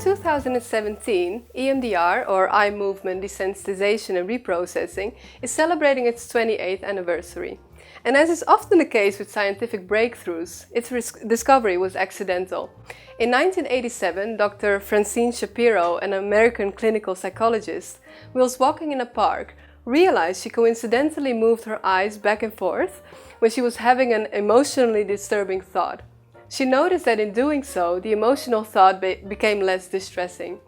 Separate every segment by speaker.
Speaker 1: 2017, E.M.D.R, or eye movement desensitization and reprocessing, is celebrating its 28th anniversary. And as is often the case with scientific breakthroughs, its discovery was accidental. In 1987, Dr. Francine Shapiro, an American clinical psychologist, whilst walking in a park, realized she coincidentally moved her eyes back and forth when she was having an emotionally disturbing thought. She noticed that in doing so, the emotional thought became less distressing.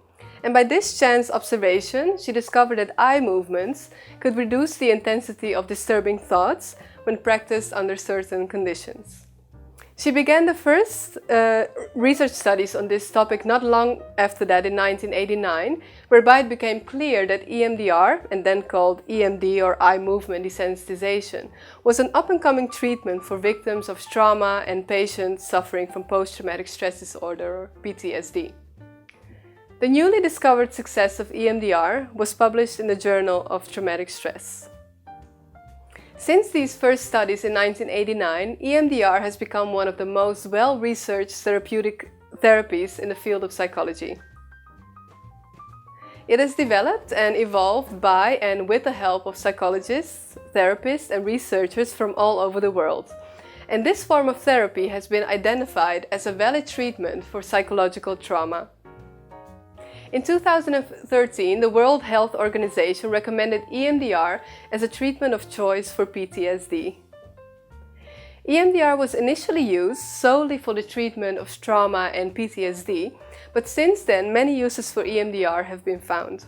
Speaker 1: And by this chance observation, she discovered that eye movements could reduce the intensity of disturbing thoughts when practiced under certain conditions. She began the first research studies on this topic not long after that in 1989, whereby it became clear that E.M.D.R, and then called E.M.D. or eye movement desensitization, was an up-and-coming treatment for victims of trauma and patients suffering from post-traumatic stress disorder or PTSD. The newly discovered success of E.M.D.R was published in the Journal of Traumatic Stress. Since these first studies in 1989, E.M.D.R has become one of the most well-researched therapeutic therapies in the field of psychology. It is developed and evolved by and with the help of psychologists, therapists, and researchers from all over the world. And this form of therapy has been identified as a valid treatment for psychological trauma. In 2013, the World Health Organization recommended E.M.D.R as a treatment of choice for PTSD. E.M.D.R was initially used solely for the treatment of trauma and PTSD, but since then many uses for E.M.D.R have been found.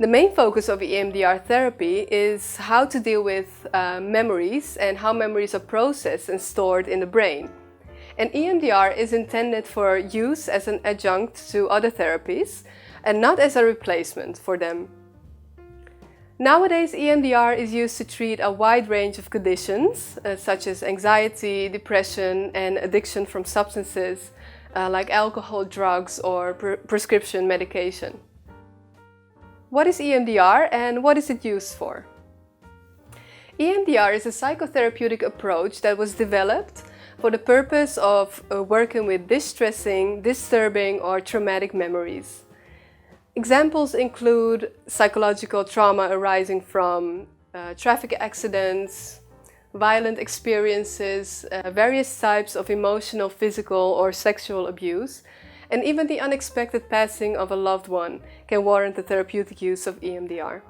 Speaker 1: The main focus of E.M.D.R therapy is how to deal with memories and how memories are processed and stored in the brain. And E.M.D.R is intended for use as an adjunct to other therapies and not as a replacement for them. Nowadays, E.M.D.R is used to treat a wide range of conditions such as anxiety, depression, and addiction from substances like alcohol, drugs, or prescription medication. What is E.M.D.R and what is it used for? E.M.D.R is a psychotherapeutic approach that was developed for the purpose of working with distressing, disturbing, or traumatic memories. Examples include psychological trauma arising from traffic accidents, violent experiences, various types of emotional, physical, or sexual abuse, and even the unexpected passing of a loved one can warrant the therapeutic use of E.M.D.R.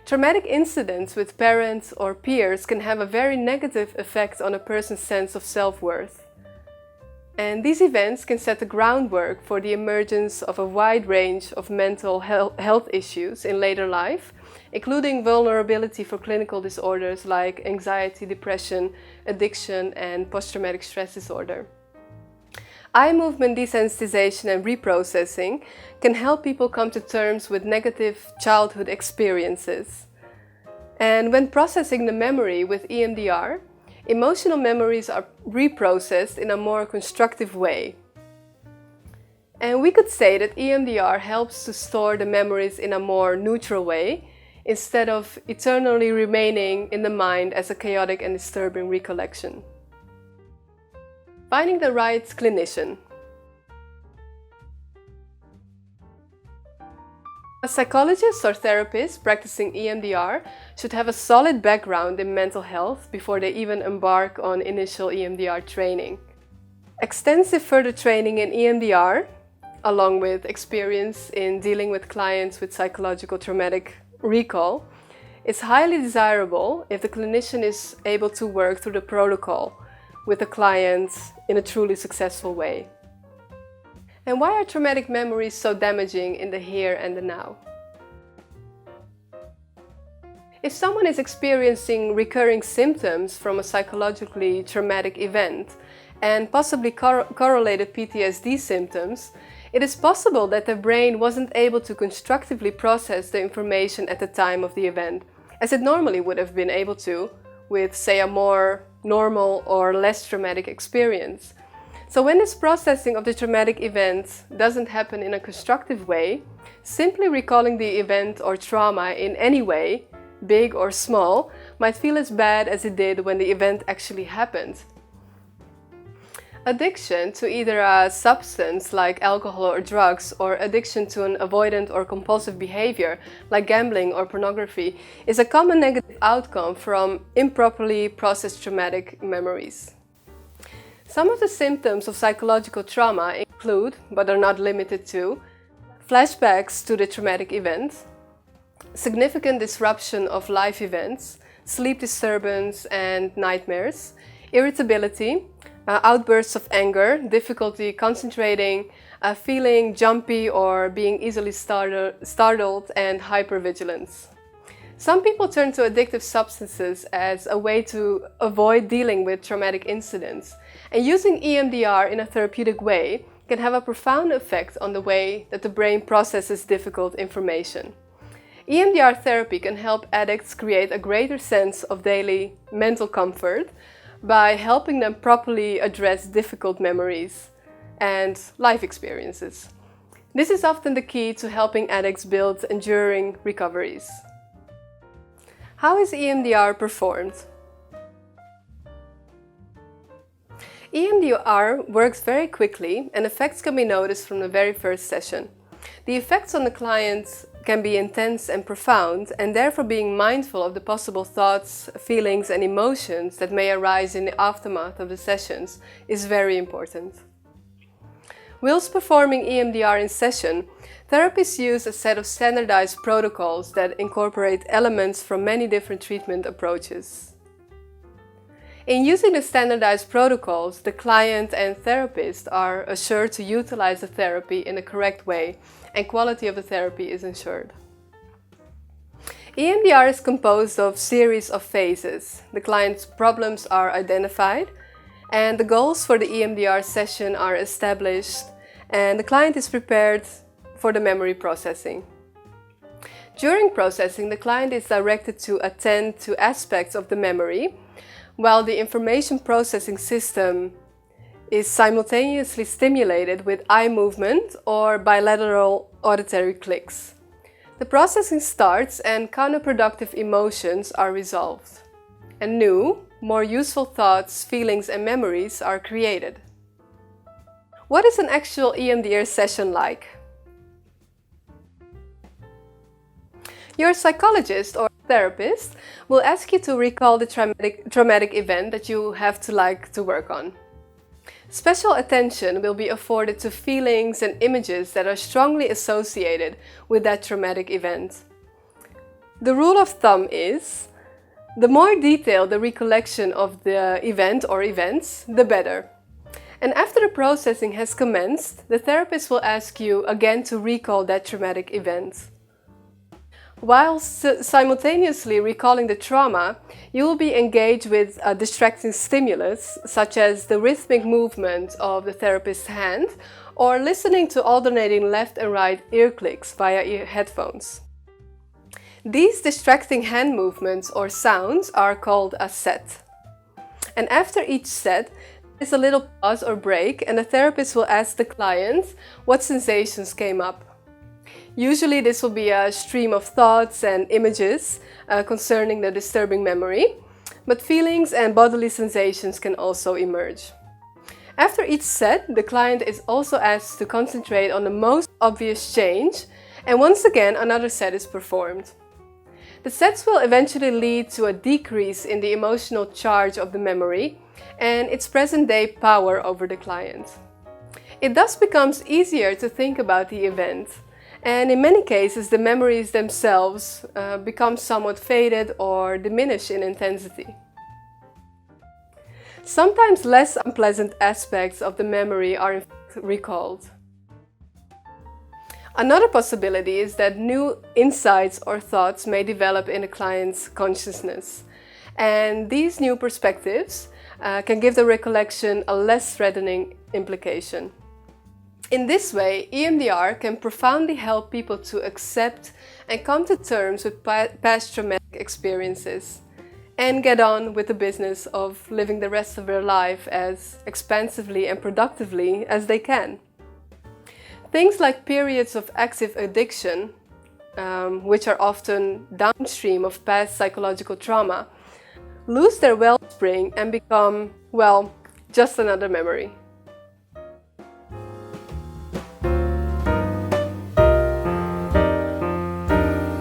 Speaker 1: Traumatic incidents with parents or peers can have a very negative effect on a person's sense of self-worth. And these events can set the groundwork for the emergence of a wide range of mental health issues in later life, including vulnerability for clinical disorders like anxiety, depression, addiction, and post-traumatic stress disorder. Eye movement desensitization and reprocessing can help people come to terms with negative childhood experiences. And when processing the memory with E.M.D.R, emotional memories are reprocessed in a more constructive way. And we could say that E.M.D.R helps to store the memories in a more neutral way, instead of eternally remaining in the mind as a chaotic and disturbing recollection. Finding the right clinician. A psychologist or therapist practicing E.M.D.R should have a solid background in mental health before they even embark on initial E.M.D.R training. Extensive further training in E.M.D.R, along with experience in dealing with clients with psychological traumatic recall, is highly desirable if the clinician is able to work through the protocol with the client in a truly successful way. And why are traumatic memories so damaging in the here and the now? If someone is experiencing recurring symptoms from a psychologically traumatic event and possibly correlated PTSD symptoms, it is possible that their brain wasn't able to constructively process the information at the time of the event, as it normally would have been able to with, say, a more normal or less traumatic experience. So when this processing of the traumatic event doesn't happen in a constructive way, simply recalling the event or trauma in any way, big or small, might feel as bad as it did when the event actually happened. Addiction to either a substance like alcohol or drugs, or addiction to an avoidant or compulsive behavior like gambling or pornography, is a common negative outcome from improperly processed traumatic memories. Some of the symptoms of psychological trauma include, but are not limited to, flashbacks to the traumatic event, significant disruption of life events, sleep disturbance and nightmares, irritability, outbursts of anger, difficulty concentrating, feeling jumpy or being easily startled, and hypervigilance. Some people turn to addictive substances as a way to avoid dealing with traumatic incidents, and using E.M.D.R in a therapeutic way can have a profound effect on the way that the brain processes difficult information. E.M.D.R therapy can help addicts create a greater sense of daily mental comfort by helping them properly address difficult memories and life experiences. This is often the key to helping addicts build enduring recoveries. How is E.M.D.R performed? E.M.D.R works very quickly and effects can be noticed from the very first session. The effects on the client can be intense and profound, and therefore being mindful of the possible thoughts, feelings and emotions that may arise in the aftermath of the sessions is very important. Whilst performing E.M.D.R in session, therapists use a set of standardized protocols that incorporate elements from many different treatment approaches. In using the standardized protocols, the client and therapist are assured to utilize the therapy in the correct way, and quality of the therapy is ensured. E.M.D.R is composed of a series of phases. The client's problems are identified, and the goals for the E.M.D.R session are established, and the client is prepared for the memory processing. During processing, the client is directed to attend to aspects of the memory, while the information processing system is simultaneously stimulated with eye movement or bilateral auditory clicks. The processing starts and counterproductive emotions are resolved, and new, more useful thoughts, feelings and memories are created. What is an actual E.M.D.R session like? Your psychologist or therapist will ask you to recall the traumatic event that you have to work on. Special attention will be afforded to feelings and images that are strongly associated with that traumatic event. The rule of thumb is, the more detailed the recollection of the event or events, the better. And after the processing has commenced, the therapist will ask you again to recall that traumatic event. While simultaneously recalling the trauma, you will be engaged with a distracting stimulus, such as the rhythmic movement of the therapist's hand, or listening to alternating left and right ear clicks via ear headphones. These distracting hand movements or sounds are called a set. And after each set, there is a little pause or break, and the therapist will ask the client what sensations came up. Usually this will be a stream of thoughts and images concerning the disturbing memory, but feelings and bodily sensations can also emerge. After each set, the client is also asked to concentrate on the most obvious change, and once again another set is performed. The sets will eventually lead to a decrease in the emotional charge of the memory and its present-day power over the client. It thus becomes easier to think about the event, and in many cases the memories themselves become somewhat faded or diminish in intensity. Sometimes less unpleasant aspects of the memory are in fact recalled. Another possibility is that new insights or thoughts may develop in a client's consciousness, and these new perspectives can give the recollection a less threatening implication. In this way, E.M.D.R can profoundly help people to accept and come to terms with past traumatic experiences and get on with the business of living the rest of their life as expansively and productively as they can. Things like periods of active addiction, which are often downstream of past psychological trauma, lose their wellspring and become, well, just another memory.